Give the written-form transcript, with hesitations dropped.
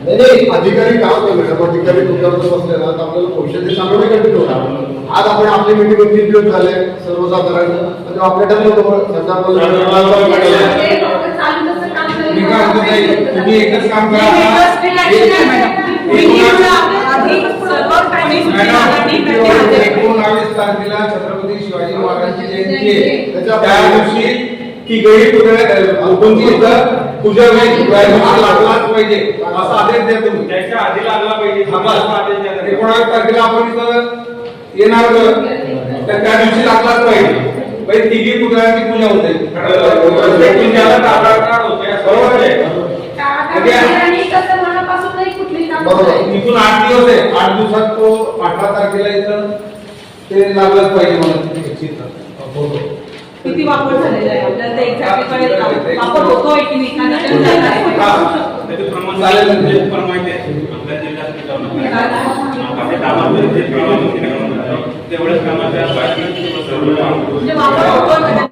नाही अधिकारी काम करणार अधिकारी तुमच्यावर बसले ना तर आपल्याला भविष्याचे चांगलं कंटिन्यू होणार. आज आपण आपली मीटिंग 3 दिवस झाले सर्वसाधारण म्हणजे आपल्या तुम्ही एकच काम करा. 19 तारखेला छत्रपती शिवाजी महाराजांची जयंती आहे. त्या दिवशी की गरीब कोणती पूजा लागलाच पाहिजे असा आदेश द्या तुम्ही. त्याच्या आधी लागला पाहिजे 19 तारखेला आपण इथं येणार तर त्या दिवशी लागलाच पाहिजे. तिघी पुतळ्यांची पूजा होते. इथून 8 दिवस आहे. 8 दिवसात तो 18 तारखेला इथं ते लागलंच पाहिजे म्हणून. किती वापर झालेला आहे आपल्याला ते एक्झॅक्टली कळेल. वापर होतोय की नाही त्याचे प्रमाण